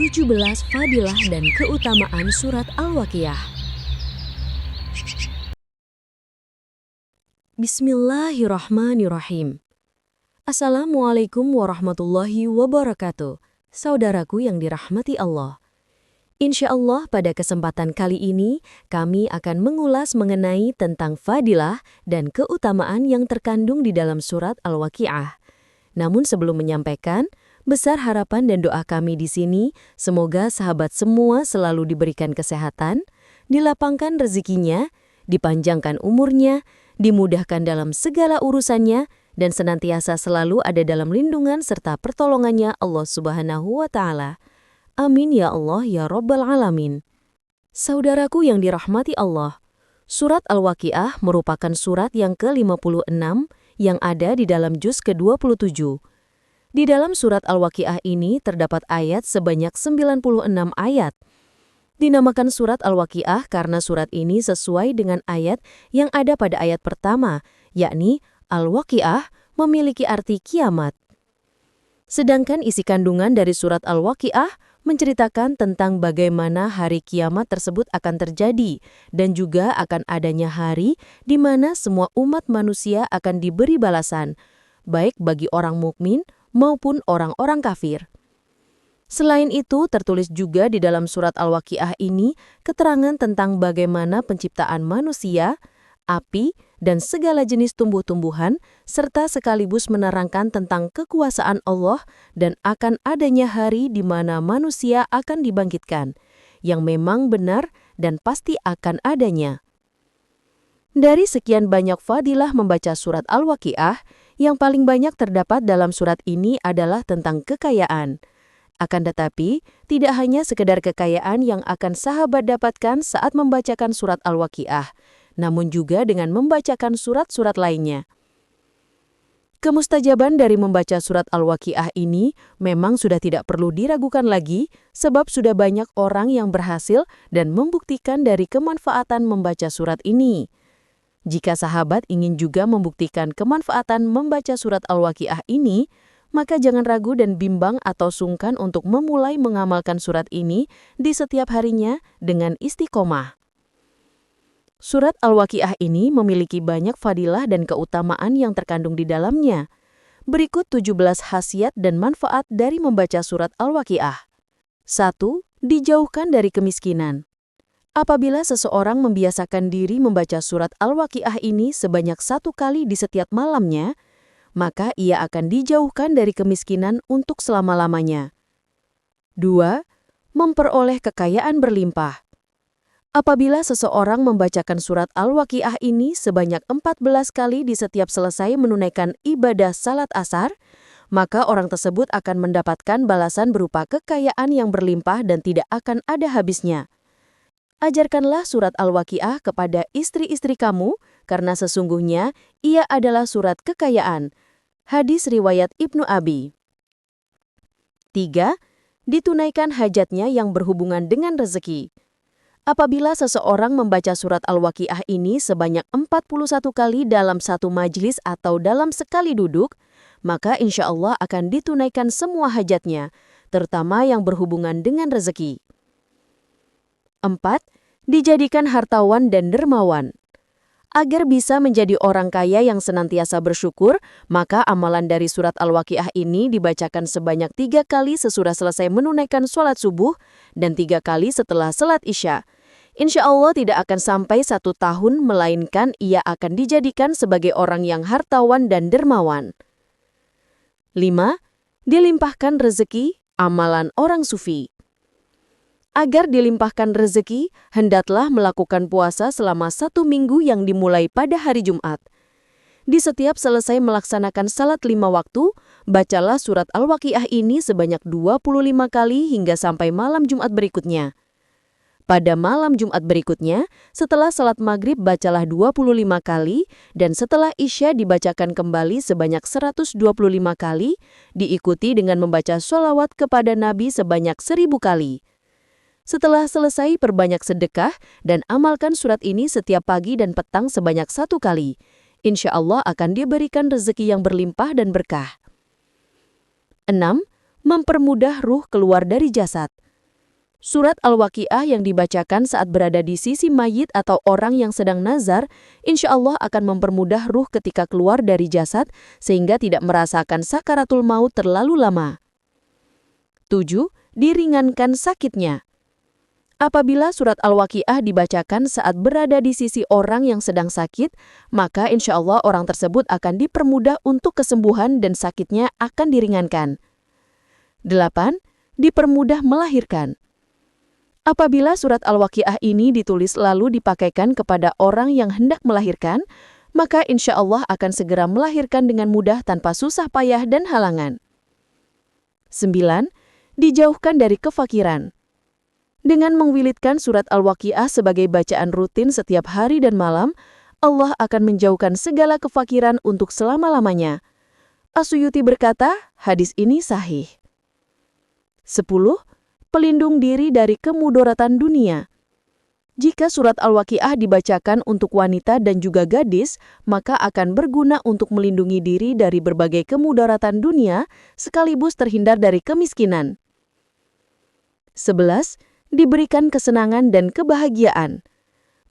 17 Fadilah dan Keutamaan Surat Al-Waqiah. Bismillahirrahmanirrahim. Assalamualaikum warahmatullahi wabarakatuh. Saudaraku yang dirahmati Allah. Insya Allah pada kesempatan kali ini kami akan mengulas mengenai tentang fadilah dan keutamaan yang terkandung di dalam surat Al-Waqiah. Namun sebelum menyampaikan, besar harapan dan doa kami di sini, semoga sahabat semua selalu diberikan kesehatan, dilapangkan rezekinya, dipanjangkan umurnya, dimudahkan dalam segala urusannya, dan senantiasa selalu ada dalam lindungan serta pertolongannya Allah Subhanahu wa Ta'ala. Amin ya Allah ya Rabbal Alamin. Saudaraku yang dirahmati Allah, surat Al-Waqiah merupakan surat yang ke-56 yang ada di dalam juz ke-27. Di dalam surat Al-Waqiah ini terdapat ayat sebanyak 96 ayat. Dinamakan surat Al-Waqiah karena surat ini sesuai dengan ayat yang ada pada ayat pertama, yakni Al-Waqiah memiliki arti kiamat. Sedangkan isi kandungan dari surat Al-Waqiah menceritakan tentang bagaimana hari kiamat tersebut akan terjadi dan juga akan adanya hari di mana semua umat manusia akan diberi balasan, baik bagi orang mukmin maupun orang-orang kafir. Selain itu, tertulis juga di dalam surat Al-Waqiah ini keterangan tentang bagaimana penciptaan manusia, api, dan segala jenis tumbuh-tumbuhan, serta sekaligus menerangkan tentang kekuasaan Allah dan akan adanya hari di mana manusia akan dibangkitkan, yang memang benar dan pasti akan adanya. Dari sekian banyak fadilah membaca surat Al-Waqiah, yang paling banyak terdapat dalam surat ini adalah tentang kekayaan. Akan tetapi, tidak hanya sekedar kekayaan yang akan sahabat dapatkan saat membacakan surat Al-Waqiah, namun juga dengan membacakan surat-surat lainnya. Kemustajaban dari membaca surat Al-Waqiah ini memang sudah tidak perlu diragukan lagi, sebab sudah banyak orang yang berhasil dan membuktikan dari kemanfaatan membaca surat ini. Jika sahabat ingin juga membuktikan kemanfaatan membaca surat Al-Waqiah ini, maka jangan ragu dan bimbang atau sungkan untuk memulai mengamalkan surat ini di setiap harinya dengan istiqomah. Surat Al-Waqiah ini memiliki banyak fadilah dan keutamaan yang terkandung di dalamnya. Berikut 17 khasiat dan manfaat dari membaca surat Al-Waqiah. 1. Dijauhkan dari kemiskinan. Apabila seseorang membiasakan diri membaca surat Al-Waqiah ini sebanyak 1 kali di setiap malamnya, maka ia akan dijauhkan dari kemiskinan untuk selama-lamanya. 2. Memperoleh kekayaan berlimpah. Apabila seseorang membacakan surat Al-Waqiah ini sebanyak 14 kali di setiap selesai menunaikan ibadah salat asar, maka orang tersebut akan mendapatkan balasan berupa kekayaan yang berlimpah dan tidak akan ada habisnya. Ajarkanlah surat Al-Waqiah kepada istri-istri kamu, karena sesungguhnya ia adalah surat kekayaan. Hadis riwayat Ibnu Abi. 3. Ditunaikan hajatnya yang berhubungan dengan rezeki. Apabila seseorang membaca surat Al-Waqiah ini sebanyak 41 kali dalam satu majlis atau dalam sekali duduk, maka insya Allah akan ditunaikan semua hajatnya, terutama yang berhubungan dengan rezeki. 4. Dijadikan hartawan dan dermawan. Agar bisa menjadi orang kaya yang senantiasa bersyukur, maka amalan dari surat Al-Waqiah ini dibacakan sebanyak 3 kali sesudah selesai menunaikan sholat subuh dan 3 kali setelah sholat isya. Insya Allah tidak akan sampai 1 tahun, melainkan ia akan dijadikan sebagai orang yang hartawan dan dermawan. 5. Dilimpahkan rezeki, amalan orang sufi. Agar dilimpahkan rezeki, hendaklah melakukan puasa selama 1 minggu yang dimulai pada hari Jumat. Di setiap selesai melaksanakan salat 5 waktu, bacalah surat Al-Waqiah ini sebanyak 25 kali hingga sampai malam Jumat berikutnya. Pada malam Jumat berikutnya, setelah salat maghrib bacalah 25 kali, dan setelah isya dibacakan kembali sebanyak 125 kali, diikuti dengan membaca sholawat kepada Nabi sebanyak 1000 kali. Setelah selesai, perbanyak sedekah dan amalkan surat ini setiap pagi dan petang sebanyak 1 kali. Insya Allah akan diberikan rezeki yang berlimpah dan berkah. 6. Mempermudah ruh keluar dari jasad. Surat Al-Waqiah yang dibacakan saat berada di sisi mayit atau orang yang sedang nazar, insya Allah akan mempermudah ruh ketika keluar dari jasad sehingga tidak merasakan sakaratul maut terlalu lama. 7. Diringankan sakitnya. Apabila surat Al-Waqiah dibacakan saat berada di sisi orang yang sedang sakit, maka insya Allah orang tersebut akan dipermudah untuk kesembuhan dan sakitnya akan diringankan. 8. Dipermudah melahirkan. Apabila surat Al-Waqiah ini ditulis lalu dipakaikan kepada orang yang hendak melahirkan, maka insya Allah akan segera melahirkan dengan mudah tanpa susah payah dan halangan. 9. Dijauhkan dari kefakiran. Dengan mengwilidkan surat Al-Waqiah sebagai bacaan rutin setiap hari dan malam, Allah akan menjauhkan segala kefakiran untuk selama-lamanya. As-Suyuti berkata, hadis ini sahih. 10. Pelindung diri dari kemudaratan dunia. Jika surat Al-Waqiah dibacakan untuk wanita dan juga gadis, maka akan berguna untuk melindungi diri dari berbagai kemudaratan dunia, sekaligus terhindar dari kemiskinan. 11. Diberikan kesenangan dan kebahagiaan.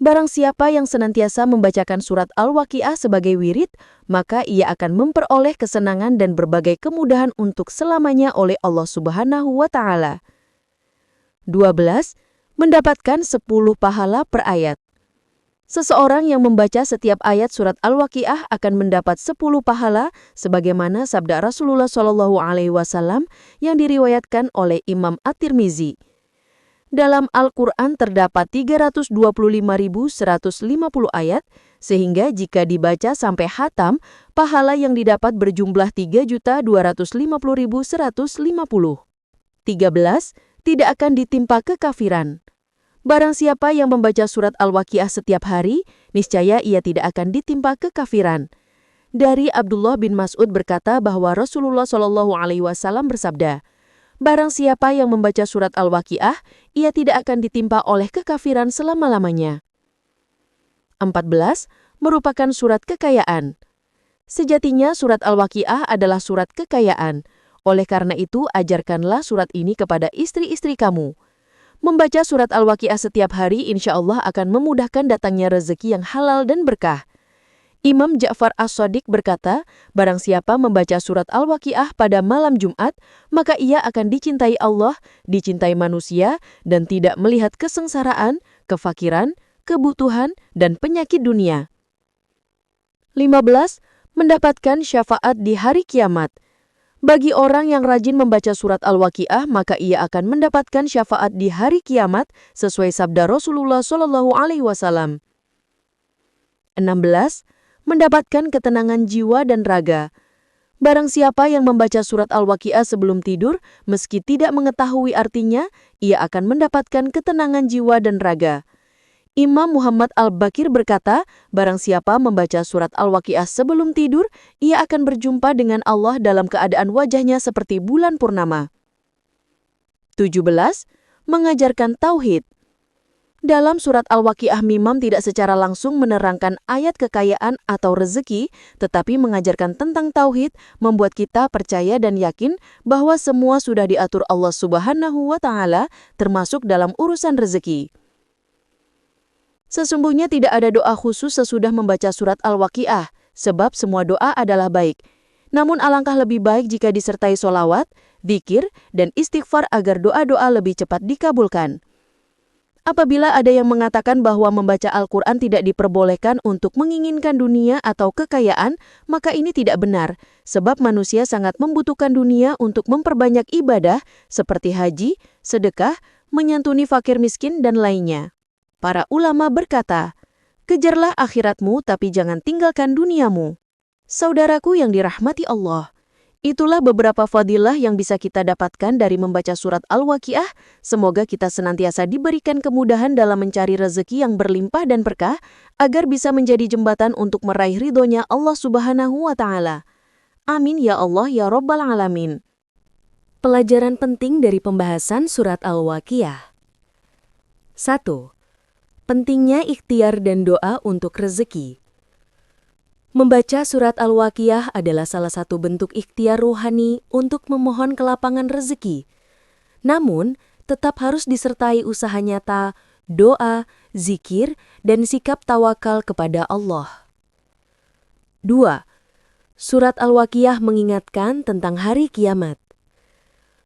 Barang siapa yang senantiasa membacakan surat Al-Waqiah sebagai wirid, maka ia akan memperoleh kesenangan dan berbagai kemudahan untuk selamanya oleh Allah Subhanahu wa Ta'ala. 12. Mendapatkan 10 pahala per ayat. Seseorang yang membaca setiap ayat surat Al-Waqiah akan mendapat 10 pahala sebagaimana sabda Rasulullah SAW yang diriwayatkan oleh Imam At-Tirmizi. Dalam Al-Quran terdapat 325.150 ayat, sehingga jika dibaca sampai khatam, pahala yang didapat berjumlah 3.250.150. 13. Tidak akan ditimpa kekafiran. Barang siapa yang membaca surat Al-Waqiah setiap hari, niscaya ia tidak akan ditimpa kekafiran. Dari Abdullah bin Mas'ud berkata bahwa Rasulullah SAW bersabda, barang siapa yang membaca surat Al-Waqiah, ia tidak akan ditimpa oleh kekafiran selama-lamanya. 14. Merupakan surat kekayaan. Sejatinya surat Al-Waqiah adalah surat kekayaan. Oleh karena itu, ajarkanlah surat ini kepada istri-istri kamu. Membaca surat Al-Waqiah setiap hari insya Allah akan memudahkan datangnya rezeki yang halal dan berkah. Imam Ja'far As-Shadiq berkata, barang siapa membaca surat Al-Waqiah pada malam Jumat, maka ia akan dicintai Allah, dicintai manusia, dan tidak melihat kesengsaraan, kefakiran, kebutuhan, dan penyakit dunia. 15. Mendapatkan syafaat di hari kiamat. Bagi orang yang rajin membaca surat Al-Waqiah, maka ia akan mendapatkan syafaat di hari kiamat sesuai sabda Rasulullah SAW. 16. Mendapatkan ketenangan jiwa dan raga. Barang siapa yang membaca surat Al-Waqiah sebelum tidur, meski tidak mengetahui artinya, ia akan mendapatkan ketenangan jiwa dan raga. Imam Muhammad Al-Bakir berkata, barang siapa membaca surat Al-Waqiah sebelum tidur, ia akan berjumpa dengan Allah dalam keadaan wajahnya seperti bulan purnama. 17. Mengajarkan tauhid. Dalam surat Al-Waqiah Mimam tidak secara langsung menerangkan ayat kekayaan atau rezeki, tetapi mengajarkan tentang tauhid, membuat kita percaya dan yakin bahwa semua sudah diatur Allah Subhanahu wa Ta'ala, termasuk dalam urusan rezeki. Sesungguhnya tidak ada doa khusus sesudah membaca surat Al-Waqiah, sebab semua doa adalah baik. Namun alangkah lebih baik jika disertai sholawat, dzikir, dan istighfar agar doa-doa lebih cepat dikabulkan. Apabila ada yang mengatakan bahwa membaca Al-Quran tidak diperbolehkan untuk menginginkan dunia atau kekayaan, maka ini tidak benar, sebab manusia sangat membutuhkan dunia untuk memperbanyak ibadah seperti haji, sedekah, menyantuni fakir miskin, dan lainnya. Para ulama berkata, kejarlah akhiratmu tapi jangan tinggalkan duniamu. Saudaraku yang dirahmati Allah, itulah beberapa fadilah yang bisa kita dapatkan dari membaca surat Al-Waqiah. Semoga kita senantiasa diberikan kemudahan dalam mencari rezeki yang berlimpah dan berkah, agar bisa menjadi jembatan untuk meraih ridhonya Allah Subhanahu wa Ta'ala. Amin ya Allah ya Rabbal Alamin. Pelajaran penting dari pembahasan surat Al-Waqiah. 1. Pentingnya ikhtiar dan doa untuk rezeki. Membaca surat Al-Waqiah adalah salah satu bentuk ikhtiar rohani untuk memohon kelapangan rezeki. Namun, tetap harus disertai usaha nyata, doa, zikir, dan sikap tawakal kepada Allah. 2. Surat Al-Waqiah mengingatkan tentang hari kiamat.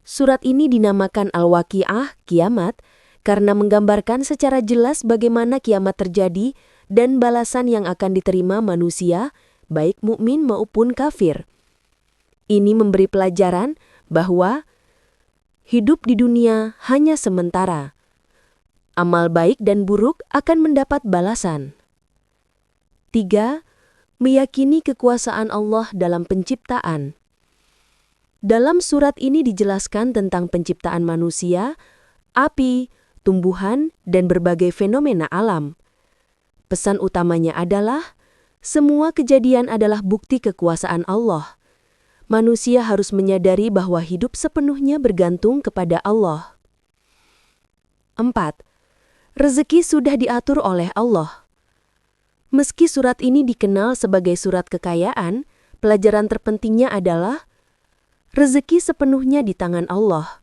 Surat ini dinamakan Al-Waqiah, kiamat, karena menggambarkan secara jelas bagaimana kiamat terjadi dan balasan yang akan diterima manusia, baik mukmin maupun kafir. Ini memberi pelajaran bahwa hidup di dunia hanya sementara. Amal baik dan buruk akan mendapat balasan. 3. Meyakini kekuasaan Allah dalam penciptaan. Dalam surat ini dijelaskan tentang penciptaan manusia, api, tumbuhan, dan berbagai fenomena alam. Pesan utamanya adalah, semua kejadian adalah bukti kekuasaan Allah. Manusia harus menyadari bahwa hidup sepenuhnya bergantung kepada Allah. 4. Rezeki sudah diatur oleh Allah. Meski surat ini dikenal sebagai surat kekayaan, pelajaran terpentingnya adalah rezeki sepenuhnya di tangan Allah.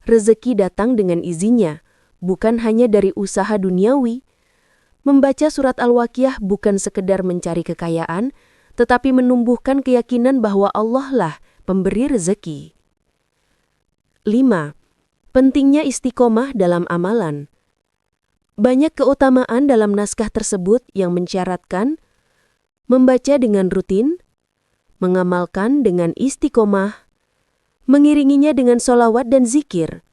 Rezeki datang dengan izinnya, bukan hanya dari usaha duniawi. Membaca surat Al-Waqiah bukan sekedar mencari kekayaan, tetapi menumbuhkan keyakinan bahwa Allah lah pemberi rezeki. 5. Pentingnya istiqomah dalam amalan. Banyak keutamaan dalam naskah tersebut yang mensyaratkan membaca dengan rutin, mengamalkan dengan istiqomah, mengiringinya dengan sholawat dan zikir.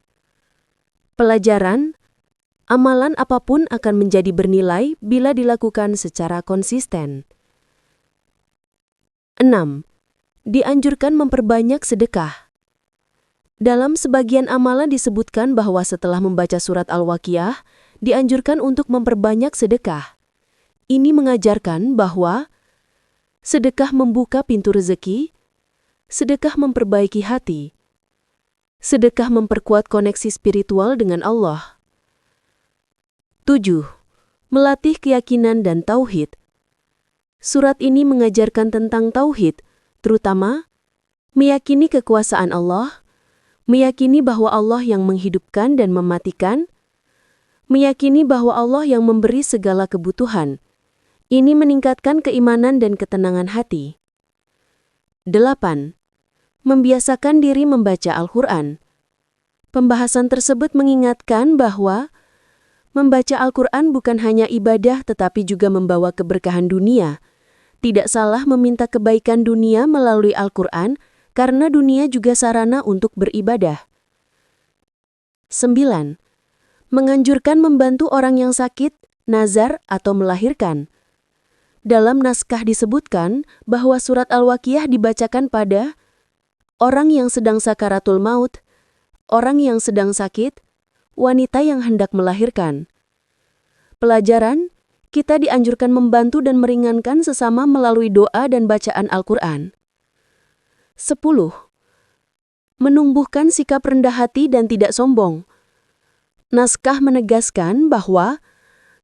Pelajaran, amalan apapun akan menjadi bernilai bila dilakukan secara konsisten. 6. Dianjurkan memperbanyak sedekah. Dalam sebagian amalan disebutkan bahwa setelah membaca surat Al-Waqiah, dianjurkan untuk memperbanyak sedekah. Ini mengajarkan bahwa sedekah membuka pintu rezeki, sedekah memperbaiki hati, sedekah memperkuat koneksi spiritual dengan Allah. 7. Melatih keyakinan dan tauhid. Surat ini mengajarkan tentang tauhid, terutama meyakini kekuasaan Allah, meyakini bahwa Allah yang menghidupkan dan mematikan, meyakini bahwa Allah yang memberi segala kebutuhan. Ini meningkatkan keimanan dan ketenangan hati. 8. Membiasakan diri membaca Al-Quran. Pembahasan tersebut mengingatkan bahwa membaca Al-Quran bukan hanya ibadah tetapi juga membawa keberkahan dunia. Tidak salah meminta kebaikan dunia melalui Al-Quran karena dunia juga sarana untuk beribadah. 9. Menganjurkan membantu orang yang sakit, nazar, atau melahirkan. Dalam naskah disebutkan bahwa surat Al-Waqiah dibacakan pada orang yang sedang sakaratul maut, orang yang sedang sakit, wanita yang hendak melahirkan. Pelajaran, kita dianjurkan membantu dan meringankan sesama melalui doa dan bacaan Al-Quran. 10. Menumbuhkan sikap rendah hati dan tidak sombong. Naskah menegaskan bahwa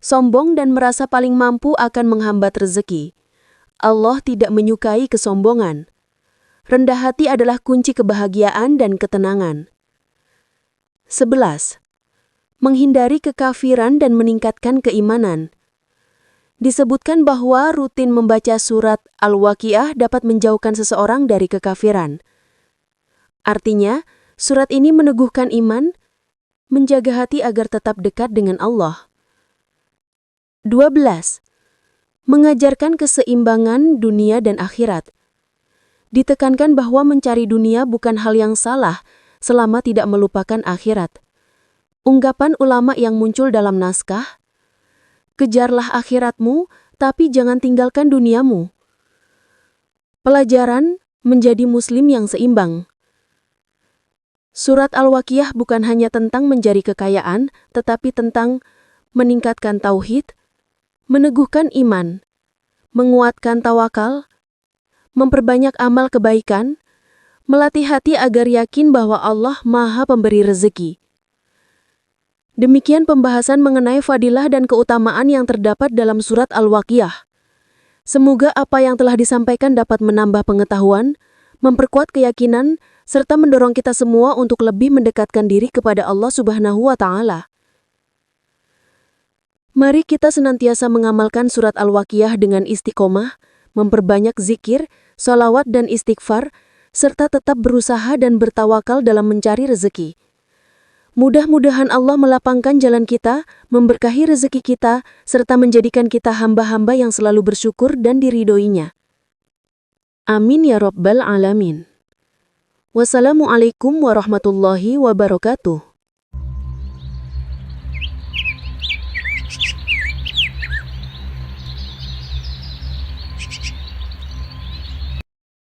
sombong dan merasa paling mampu akan menghambat rezeki. Allah tidak menyukai kesombongan. Rendah hati adalah kunci kebahagiaan dan ketenangan. 11. Menghindari kekafiran dan meningkatkan keimanan. Disebutkan bahwa rutin membaca surat Al-Waqiah dapat menjauhkan seseorang dari kekafiran. Artinya, surat ini meneguhkan iman, menjaga hati agar tetap dekat dengan Allah. 12. Mengajarkan keseimbangan dunia dan akhirat. Ditekankan bahwa mencari dunia bukan hal yang salah selama tidak melupakan akhirat. Ungkapan ulama yang muncul dalam naskah, kejarlah akhiratmu, tapi jangan tinggalkan duniamu. Pelajaran menjadi muslim yang seimbang. Surat Al-Waqiah bukan hanya tentang mencari kekayaan, tetapi tentang meningkatkan tauhid, meneguhkan iman, menguatkan tawakal, memperbanyak amal kebaikan, melatih hati agar yakin bahwa Allah Maha Pemberi rezeki. Demikian pembahasan mengenai fadilah dan keutamaan yang terdapat dalam surat Al-Waqiah. Semoga apa yang telah disampaikan dapat menambah pengetahuan, memperkuat keyakinan, serta mendorong kita semua untuk lebih mendekatkan diri kepada Allah Subhanahu wa Ta'ala. Mari kita senantiasa mengamalkan surat Al-Waqiah dengan istiqomah, memperbanyak zikir, sholawat dan istighfar, serta tetap berusaha dan bertawakal dalam mencari rezeki. Mudah-mudahan Allah melapangkan jalan kita, memberkahi rezeki kita, serta menjadikan kita hamba-hamba yang selalu bersyukur dan diridhoinya. Amin ya Rabbal Alamin. Wassalamualaikum warahmatullahi wabarakatuh.